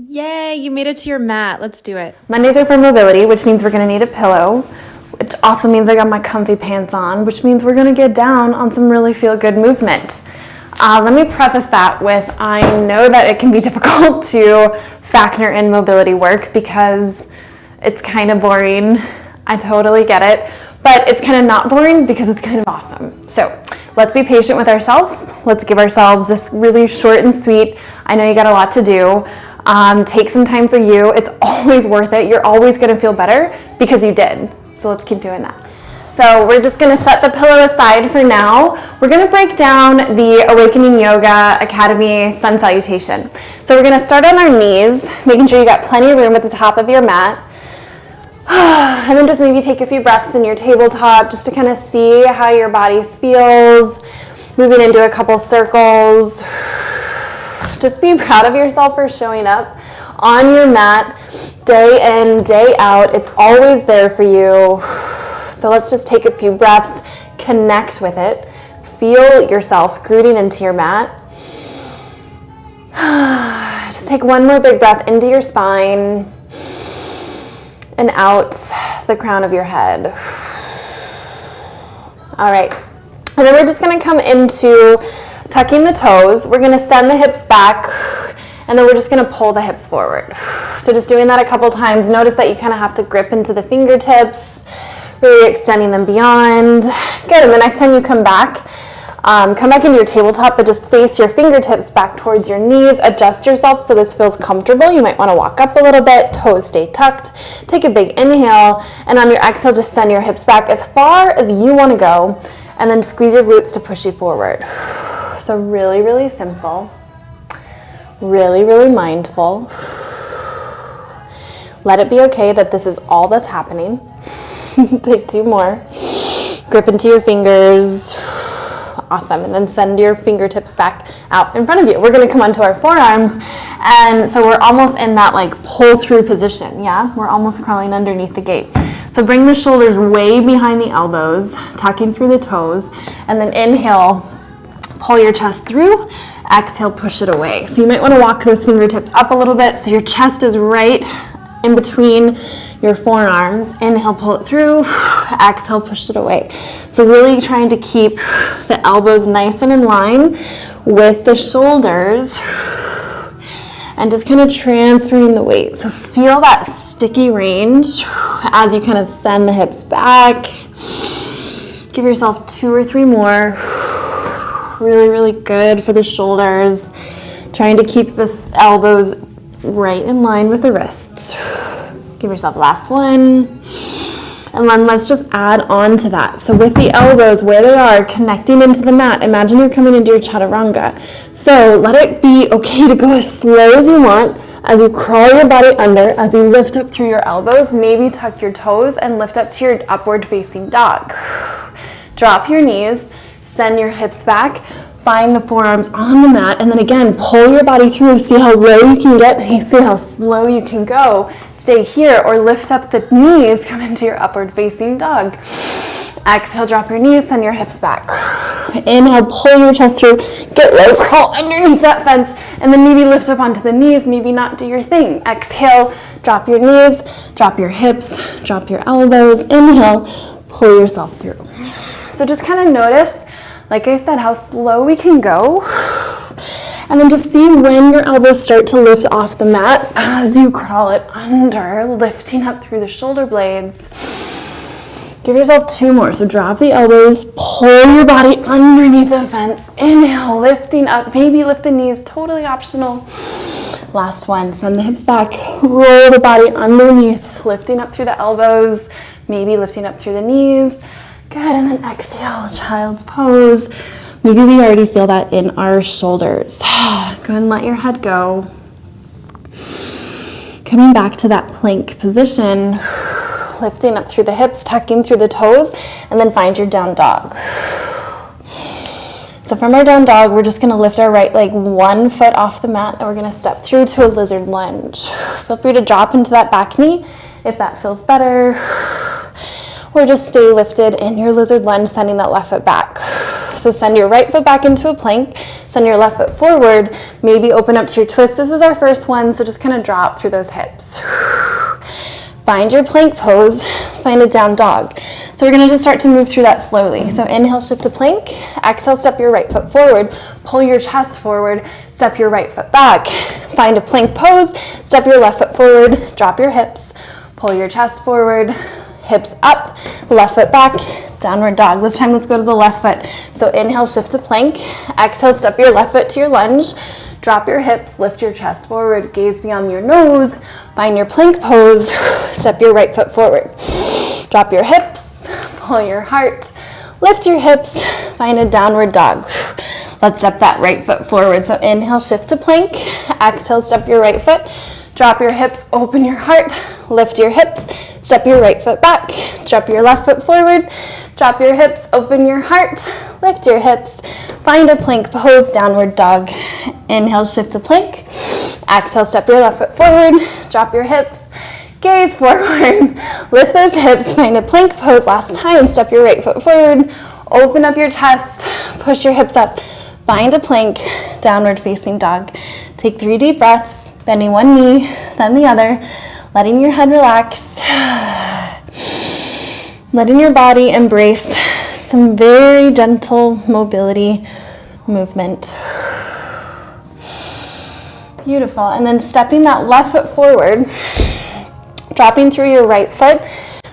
Yay, you made it to your mat. Let's do it. Mondays are for mobility, which means we're gonna need a pillow, which also means I got my comfy pants on, which means we're gonna get down on some really feel-good movement. Let me preface that with, I know that it can be difficult to factor in mobility work because it's kind of boring. I totally get it, but it's kind of not boring because it's kind of awesome. So let's be patient with ourselves. Let's give ourselves this really short and sweet. I know you got a lot to do. Take some time for you. It's always worth it. You're always going to feel better because you did. So let's keep doing that. So we're just going to set the pillow aside for now. We're going to break down the Awakening Yoga Academy Sun Salutation. So we're going to start on our knees, making sure you got plenty of room at the top of your mat. And then just maybe take a few breaths in your tabletop just to kind of see how your body feels. Moving into a couple circles. Just be proud of yourself for showing up on your mat day in, day out. It's always there for you. So let's just take a few breaths, connect with it. Feel yourself rooting into your mat. Just take one more big breath into your spine and out the crown of your head. All right, and then we're just gonna come into tucking the toes. We're gonna send the hips back, and then we're just gonna pull the hips forward. So just doing that a couple times. Notice that you kind of have to grip into the fingertips, really extending them beyond. Good, and the next time you come back into your tabletop, but just face your fingertips back towards your knees. Adjust yourself so this feels comfortable. You might wanna walk up a little bit, toes stay tucked. Take a big inhale, and on your exhale, just send your hips back as far as you wanna go, and then squeeze your glutes to push you forward. So really, really simple, really, really mindful. Let it be okay that this is all that's happening. Take two more. Grip into your fingers. Awesome. And then send your fingertips back out in front of you. We're going to come onto our forearms. And so we're almost in that like pull through position. Yeah, we're almost crawling underneath the gate. So bring the shoulders way behind the elbows, tucking through the toes, and then inhale. Pull your chest through, exhale, push it away. So you might want to walk those fingertips up a little bit so your chest is right in between your forearms. Inhale, pull it through, exhale, push it away. So really trying to keep the elbows nice and in line with the shoulders and just kind of transferring the weight. So feel that sticky range as you kind of send the hips back. Give yourself 2 or 3 more. Really, really good for the shoulders. Trying to keep the elbows right in line with the wrists. Give yourself last one. And then let's just add on to that. So with the elbows where they are connecting into the mat, imagine you're coming into your chaturanga. So let it be okay to go as slow as you want as you crawl your body under, as you lift up through your elbows, maybe tuck your toes and lift up to your upward facing dog. Drop your knees. Send your hips back, find the forearms on the mat, and then again, pull your body through, see how low you can get, see how slow you can go. Stay here or lift up the knees, come into your upward facing dog. Exhale, drop your knees, send your hips back. Inhale, pull your chest through, get low, crawl underneath that fence, and then maybe lift up onto the knees, maybe not do your thing. Exhale, drop your knees, drop your hips, drop your elbows. Inhale, pull yourself through. So just kind of notice, like I said, how slow we can go. And then just see when your elbows start to lift off the mat as you crawl it under, lifting up through the shoulder blades. Give yourself 2 more. So drop the elbows, pull your body underneath the fence. Inhale, lifting up, maybe lift the knees, totally optional. Last one, send the hips back, roll the body underneath, lifting up through the elbows, maybe lifting up through the knees. Good, and then exhale, child's pose. Maybe we already feel that in our shoulders. Go ahead and let your head go. Coming back to that plank position, lifting up through the hips, tucking through the toes, and then find your down dog. So from our down dog, we're just gonna lift our right leg 1 foot off the mat, and we're gonna step through to a lizard lunge. Feel free to drop into that back knee if that feels better. or just stay lifted in your lizard lunge, sending that left foot back. So send your right foot back into a plank, send your left foot forward, maybe open up to your twist. This is our first one, so just kind of drop through those hips. Find your plank pose, find a down dog. So we're gonna just start to move through that slowly. So inhale, shift to plank, exhale, step your right foot forward, pull your chest forward, step your right foot back, find a plank pose, step your left foot forward, drop your hips, pull your chest forward, hips up, left foot back, downward dog. This time let's go to the left foot. So inhale, shift to plank, exhale, step your left foot to your lunge, drop your hips, lift your chest forward, gaze beyond your nose, find your plank pose, step your right foot forward. Drop your hips, pull your heart, lift your hips, find a downward dog. Let's step that right foot forward. So inhale, shift to plank, exhale, step your right foot, drop your hips, open your heart, lift your hips, step your right foot back, drop your left foot forward, drop your hips, open your heart, lift your hips, find a plank pose, downward dog. Inhale, shift to plank, exhale, step your left foot forward, drop your hips, gaze forward, lift those hips, find a plank pose. Last time, step your right foot forward, open up your chest, push your hips up, find a plank, downward facing dog. Take 3 deep breaths, bending one knee, then the other, letting your head relax, letting your body embrace some very gentle mobility movement. Beautiful. And then stepping that left foot forward, dropping through your right foot.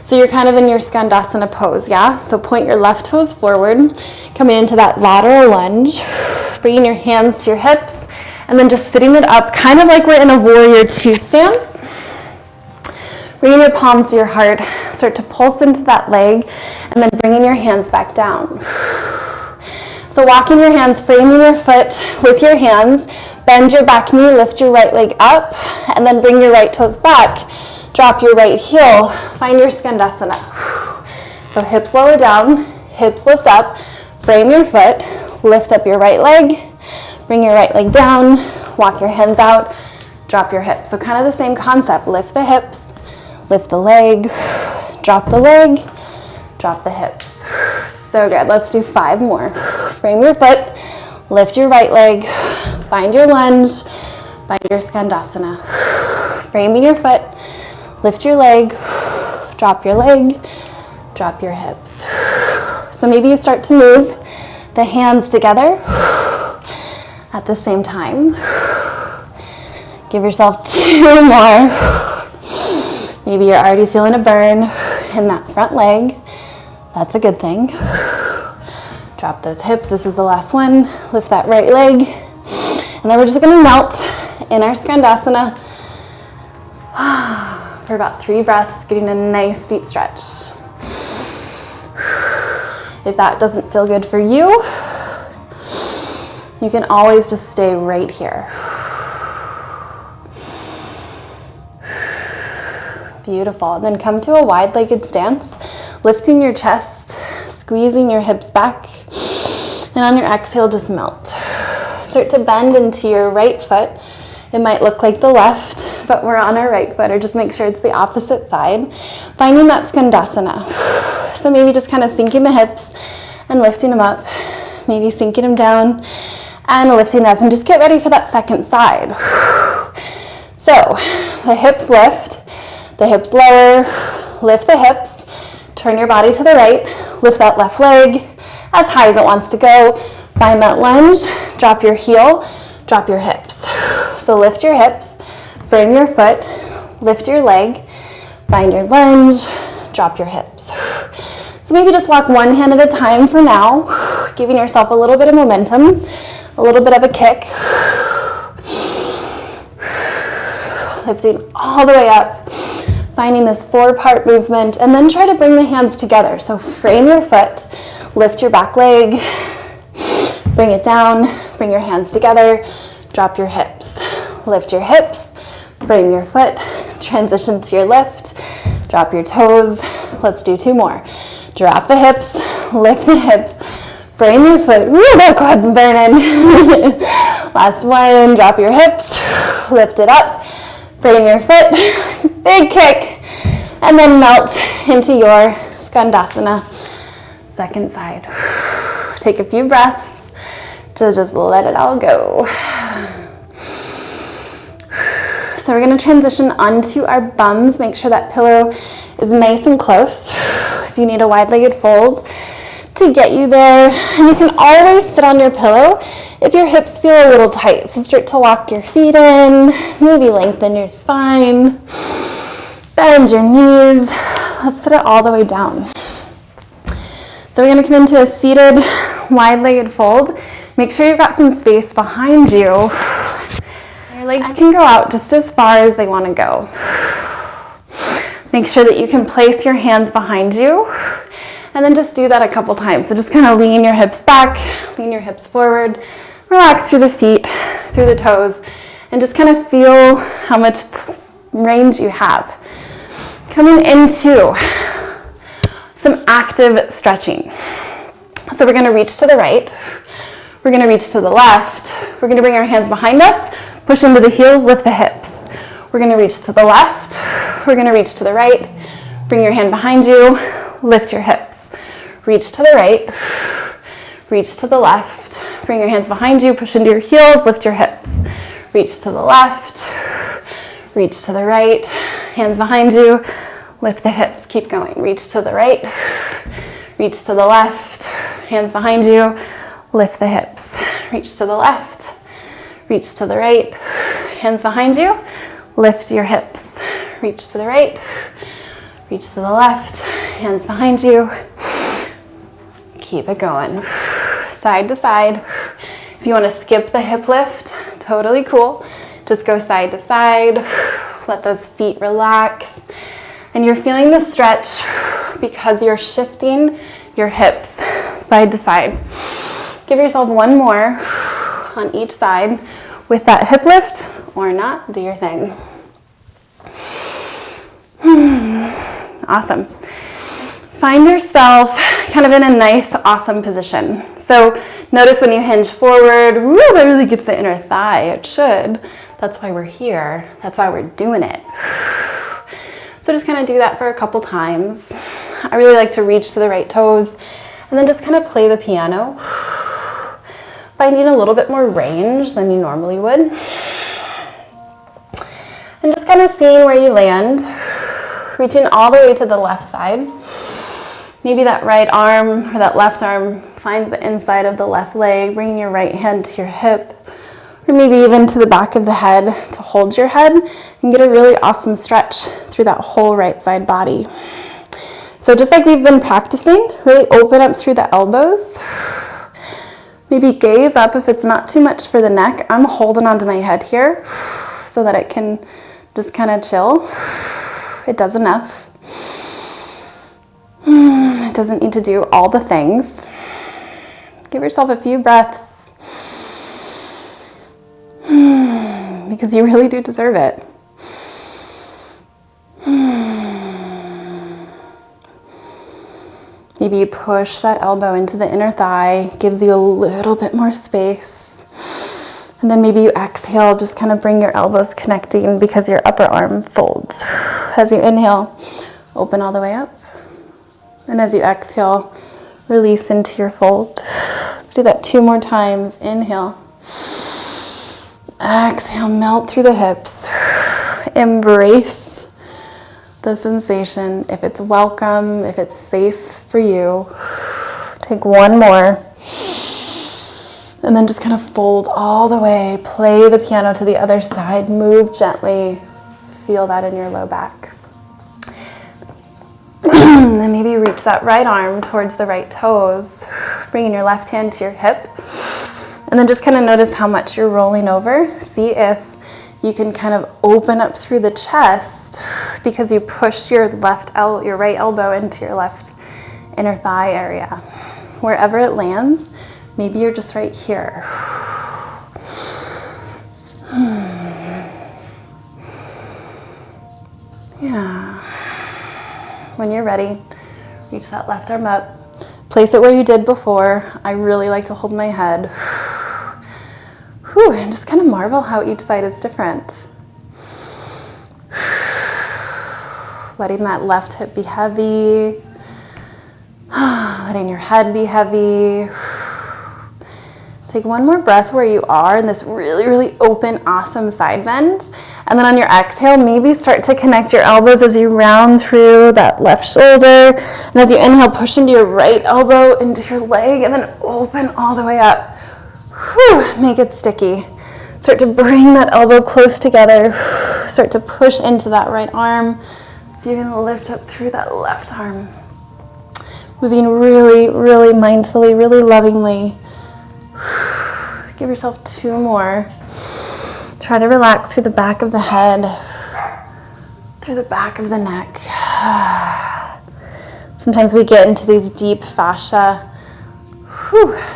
So you're kind of in your Skandasana pose, yeah? So point your left toes forward, coming into that lateral lunge, bringing your hands to your hips, and then just sitting it up, kind of like we're in a warrior 2 stance. Bringing your palms to your heart, start to pulse into that leg, and then bringing your hands back down. So walking your hands, framing your foot with your hands, bend your back knee, lift your right leg up, and then bring your right toes back. Drop your right heel, find your Skandasana. So hips lower down, hips lift up, frame your foot, lift up your right leg, bring your right leg down, walk your hands out, drop your hips. So kind of the same concept, lift the hips, lift the leg, drop the leg, drop the hips. So good, let's do 5 more. Frame your foot, lift your right leg, find your lunge, find your Skandasana. Framing your foot, lift your leg, drop your hips. So maybe you start to move the hands together at the same time. Give yourself 2 more. Maybe you're already feeling a burn in that front leg. That's a good thing. Drop those hips. This is the last one. Lift that right leg. And then we're just going to melt in our Skandasana for about 3 breaths, getting a nice deep stretch. If that doesn't feel good for you, you can always just stay right here. Beautiful. And then come to a wide-legged stance, lifting your chest, squeezing your hips back, and on your exhale, just melt. Start to bend into your right foot. It might look like the left, but we're on our right foot, or just make sure it's the opposite side. Finding that Skandasana. So maybe just kind of sinking the hips and lifting them up, maybe sinking them down and lifting up, and just get ready for that second side. So the hips lift, the hips lower, lift the hips, turn your body to the right, lift that left leg as high as it wants to go. Find that lunge, drop your heel, drop your hips. So lift your hips, frame your foot, lift your leg, find your lunge, drop your hips. So maybe just walk one hand at a time for now, giving yourself a little bit of momentum, a little bit of a kick. Lifting all the way up, finding this 4-part movement, and then try to bring the hands together. So frame your foot, lift your back leg, bring it down, bring your hands together, drop your hips. Lift your hips, frame your foot, transition to your lift, drop your toes. Let's do 2 more. Drop the hips, lift the hips, frame your foot. Woo, that quad's burning. Last one, drop your hips, lift it up, frame your foot, big kick, and then melt into your Skandasana. Second side. Take a few breaths to just let it all go. So we're going to transition onto our bums. Make sure that pillow is nice and close. If you need a wide-legged fold to get you there. And you can always sit on your pillow if your hips feel a little tight. So start to walk your feet in, maybe lengthen your spine, bend your knees. Let's sit it all the way down. So we're going to come into a seated wide-legged fold. Make sure you've got some space behind you. Your legs can go out just as far as they want to go. Make sure that you can place your hands behind you, and then just do that a couple times. So just kind of lean your hips back, lean your hips forward, relax through the feet, through the toes, and just kind of feel how much range you have. Coming into some active stretching. So we're going to reach to the right, we're going to reach to the left, we're going to bring our hands behind us, push into the heels, lift the hips. We're going to reach to the left, we're going to reach to the right, bring your hand behind you, lift your hips. Reach to the right, reach to the left, bring your hands behind you, push into your heels, lift your hips. Reach to the left, reach to the right, hands behind you, lift the hips, keep going. Reach to the right, reach to the left, hands behind you, lift the hips. Reach to the left, reach to the right, hands behind you, lift your hips. Reach to the right, reach to the left, hands behind you. Keep it going. Side to side. If you want to skip the hip lift, totally cool. Just go side to side. Let those feet relax. And you're feeling the stretch because you're shifting your hips side to side. Give yourself one more on each side with that hip lift or not. Do your thing. Awesome. Find yourself kind of in a nice, awesome position. So notice when you hinge forward, woo, that really gets the inner thigh. It should. That's why we're here. That's why we're doing it. So just kind of do that for a couple times. I really like to reach to the right toes and then just kind of play the piano, finding a little bit more range than you normally would. And just kind of seeing where you land, reaching all the way to the left side. Maybe that right arm or that left arm finds the inside of the left leg, bringing your right hand to your hip, or maybe even to the back of the head to hold your head and get a really awesome stretch through that whole right side body. So just like we've been practicing, really open up through the elbows. Maybe gaze up if it's not too much for the neck. I'm holding onto my head here so that it can just kind of chill. It does enough. It doesn't need to do all the things. Give yourself a few breaths because you really do deserve it. Maybe you push that elbow into the inner thigh, gives you a little bit more space. And then maybe you exhale, just kind of bring your elbows connecting because your upper arm folds. As you inhale, open all the way up. And as you exhale, release into your fold. Let's do that 2 more times. Inhale. Exhale, melt through the hips. Embrace the sensation. If it's welcome, if it's safe for you, take 1 more. And then just kind of fold all the way. Play the piano to the other side. Move gently. Feel that in your low back. Then maybe reach that right arm towards the right toes, bringing your left hand to your hip, and then just kind of notice how much you're rolling over. See if you can kind of open up through the chest because you push your right elbow into your left inner thigh area. Wherever it lands, maybe you're just right here. Yeah. When you're ready, reach that left arm up. Place it where you did before. I really like to hold my head. Whew, and just kind of marvel how each side is different. Letting that left hip be heavy. letting your head be heavy. Take one more breath where you are in this really, really open, awesome side bend. And then on your exhale, maybe start to connect your elbows as you round through that left shoulder. And as you inhale, push into your right elbow, into your leg, and then open all the way up. Whew, make it sticky. Start to bring that elbow close together. Start to push into that right arm. So you're gonna lift up through that left arm. Moving really, really mindfully, really lovingly. Give yourself 2 more. Try to relax through the back of the head, through the back of the neck. Sometimes we get into these deep fascia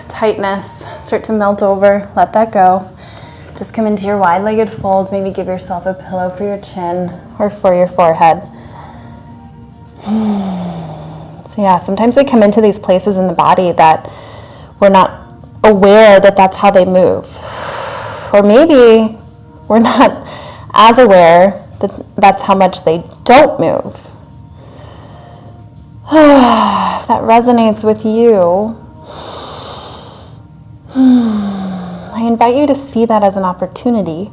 tightness. Start to melt over. Let that go. Just come into your wide-legged fold. Maybe give yourself a pillow for your chin or for your forehead. So yeah, sometimes we come into these places in the body that we're not aware that that's how they move. Or maybe we're not as aware that that's how much they don't move. If that resonates with you, I invite you to see that as an opportunity.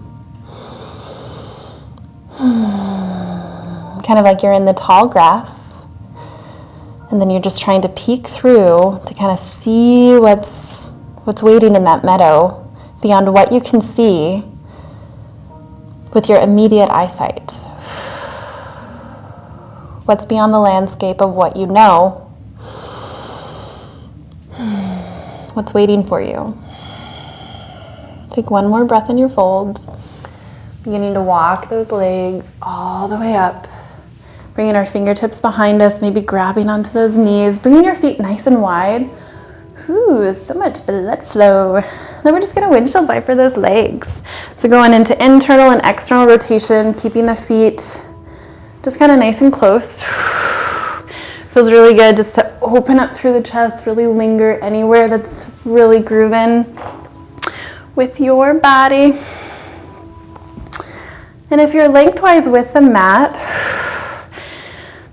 Kind of like you're in the tall grass, and then you're just trying to peek through to kind of see what's waiting in that meadow beyond what you can see with your immediate eyesight. What's beyond the landscape of what you know? What's waiting for you? Take one more breath in your fold. Beginning to walk those legs all the way up. Bringing our fingertips behind us, maybe grabbing onto those knees. Bringing your feet nice and wide. Ooh, so much blood flow. Then we're just gonna windshield wiper those legs. So going into internal and external rotation, keeping the feet just kind of nice and close. Feels really good just to open up through the chest, really linger anywhere that's really grooving with your body. And if you're lengthwise with the mat,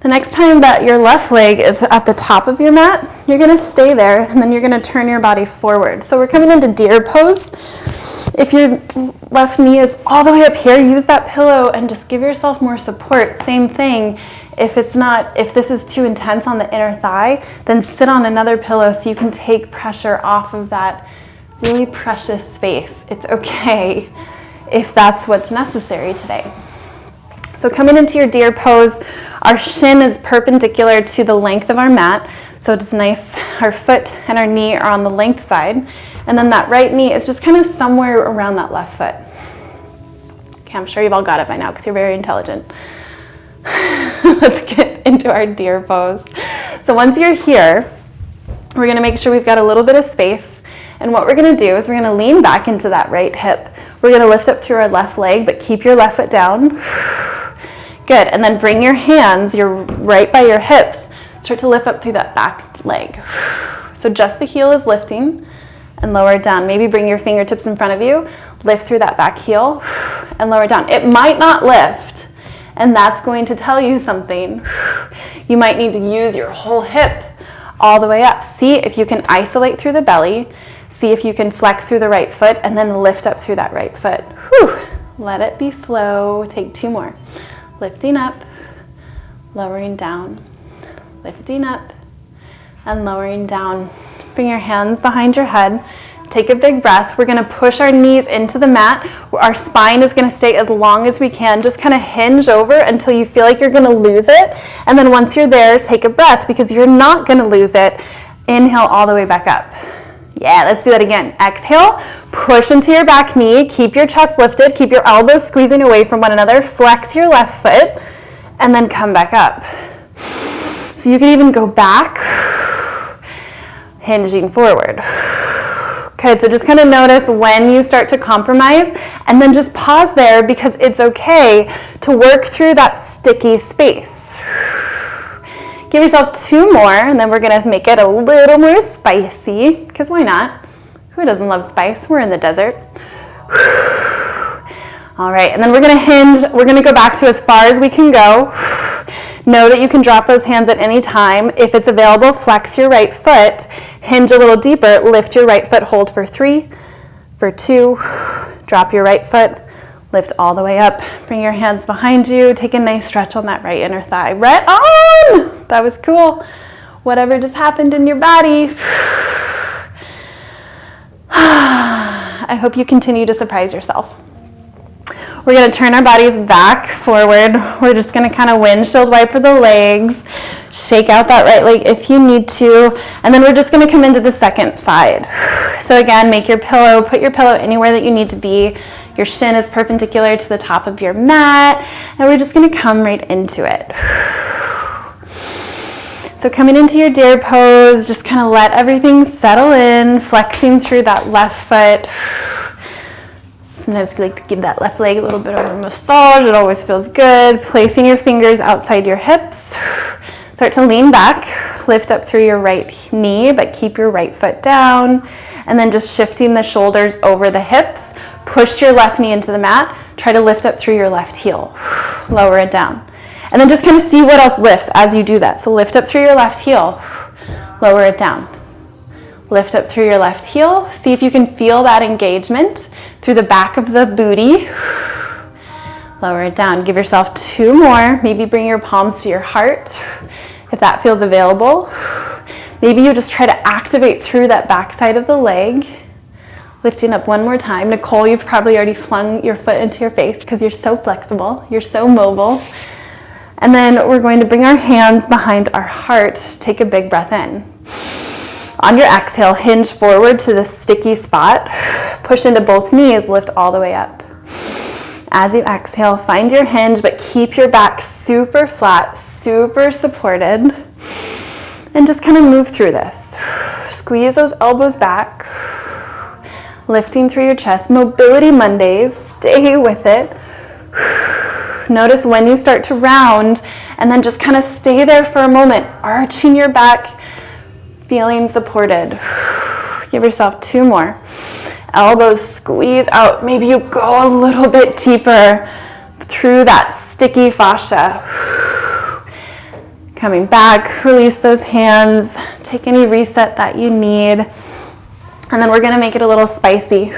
the next time that your left leg is at the top of your mat, you're gonna stay there and then you're gonna turn your body forward. So we're coming into deer pose. If your left knee is all the way up here, use that pillow and just give yourself more support. Same thing. If this is too intense on the inner thigh, then sit on another pillow so you can take pressure off of that really precious space. It's okay if that's what's necessary today. So coming into your deer pose, our shin is perpendicular to the length of our mat. So it's nice, our foot and our knee are on the length side. And then that right knee is just kind of somewhere around that left foot. Okay, I'm sure you've all got it by now because you're very intelligent. Let's get into our deer pose. So once you're here, we're gonna make sure we've got a little bit of space. And what we're gonna do is we're gonna lean back into that right hip. We're gonna lift up through our left leg, but keep your left foot down. Good, and then bring your hands, you're right by your hips. Start to lift up through that back leg. So just the heel is lifting and lower it down. Maybe bring your fingertips in front of you, lift through that back heel and lower it down. It might not lift, and that's going to tell you something. You might need to use your whole hip all the way up. See if you can isolate through the belly. See if you can flex through the right foot and then lift up through that right foot. Whew. Let it be slow. Take 2 more. Lifting up, lowering down, lifting up, and lowering down. Bring your hands behind your head. Take a big breath. We're gonna push our knees into the mat. Our spine is gonna stay as long as we can. Just kind of hinge over until you feel like you're gonna lose it. And then once you're there, take a breath because you're not gonna lose it. Inhale all the way back up. Yeah, let's do that again. Exhale, push into your back knee, keep your chest lifted, keep your elbows squeezing away from one another, flex your left foot, and then come back up. So you can even go back, hinging forward. Good, so just kind of notice when you start to compromise, and then just pause there because it's okay to work through that sticky space. Give yourself 2 more, and then we're gonna make it a little more spicy, because why not? Who doesn't love spice? We're in the desert. All right, and then we're gonna hinge. We're gonna go back to as far as we can go. Know that you can drop those hands at any time. If it's available, flex your right foot, hinge a little deeper, lift your right foot, hold for 3, for 2, drop your right foot, lift all the way up, bring your hands behind you, take a nice stretch on that right inner thigh. Right on! That was cool. Whatever just happened in your body. I hope you continue to surprise yourself. We're going to turn our bodies back forward. We're just going to kind of windshield wiper the legs, shake out that right leg if you need to, and then we're just going to come into the second side. So again, make your pillow, put your pillow anywhere that you need to be. Your shin is perpendicular to the top of your mat, and we're just going to come right into it. So coming into your deer pose, just kind of let everything settle in, flexing through that left foot. Sometimes I like to give that left leg a little bit of a massage. It always feels good. Placing your fingers outside your hips. Start to lean back, lift up through your right knee, but keep your right foot down. And then just shifting the shoulders over the hips. Push your left knee into the mat. Try to lift up through your left heel. Lower it down. And then just kind of see what else lifts as you do that. So lift up through your left heel. Lower it down. Lift up through your left heel. See if you can feel that engagement through the back of the booty. Lower it down. Give yourself 2 more. Maybe bring your palms to your heart if that feels available. Maybe you just try to activate through that back side of the leg. Lifting up 1 more time. Nicole, you've probably already flung your foot into your face because you're so flexible. You're so mobile. And then we're going to bring our hands behind our heart. Take a big breath in. On your exhale, hinge forward to the sticky spot. Push into both knees, lift all the way up. As you exhale, find your hinge, but keep your back super flat, super supported. And just kind of move through this. Squeeze those elbows back. Lifting through your chest. Mobility Mondays, stay with it. Notice when you start to round, and then just kind of stay there for a moment, arching your back, feeling supported. Give yourself 2 more. Elbows squeeze out. Maybe you go a little bit deeper through that sticky fascia. Coming back, release those hands. Take any reset that you need. And then we're going to make it a little spicy.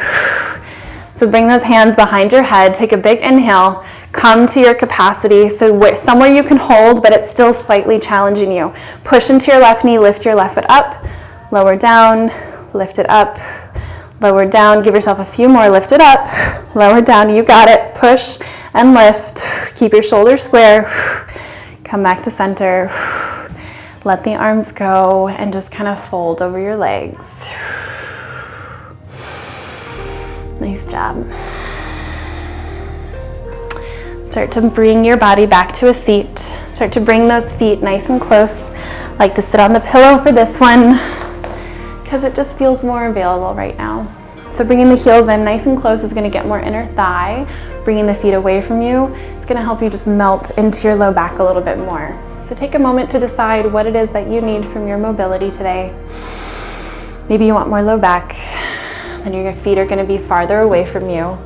So bring those hands behind your head. Take a big inhale. Come to your capacity. So somewhere you can hold, but it's still slightly challenging you. Push into your left knee. Lift your left foot up. Lower down. Lift it up. Lower down. Give yourself a few more. Lift it up. Lower down. You got it. Push and lift. Keep your shoulders square. Come back to center. Let the arms go and just kind of fold over your legs. Nice job. Start to bring your body back to a seat. Start to bring those feet nice and close. I like to sit on the pillow for this one because it just feels more available right now. So bringing the heels in nice and close is going to get more inner thigh. Bringing the feet away from you is going to help you just melt into your low back a little bit more. So take a moment to decide what it is that you need from your mobility today. Maybe you want more low back, and your feet are going to be farther away from you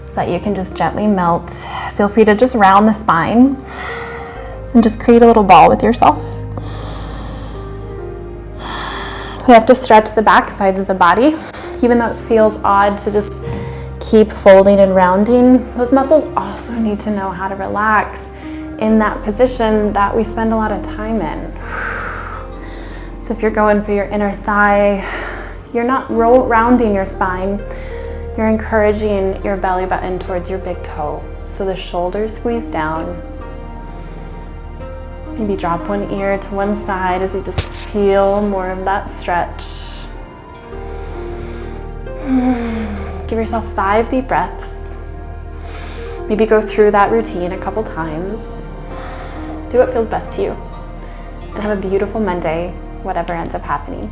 so that you can just gently melt. Feel free to just round the spine and just create a little ball with yourself. We have to stretch the back sides of the body. Even though it feels odd to just keep folding and rounding, those muscles also need to know how to relax in that position that we spend a lot of time in. So if you're going for your inner thigh, you're not rounding your spine, you're encouraging your belly button towards your big toe. So the shoulders squeeze down. Maybe drop one ear to one side as you just feel more of that stretch. Give yourself 5 deep breaths. Maybe go through that routine a couple times. Do what feels best to you. And have a beautiful Monday, whatever ends up happening.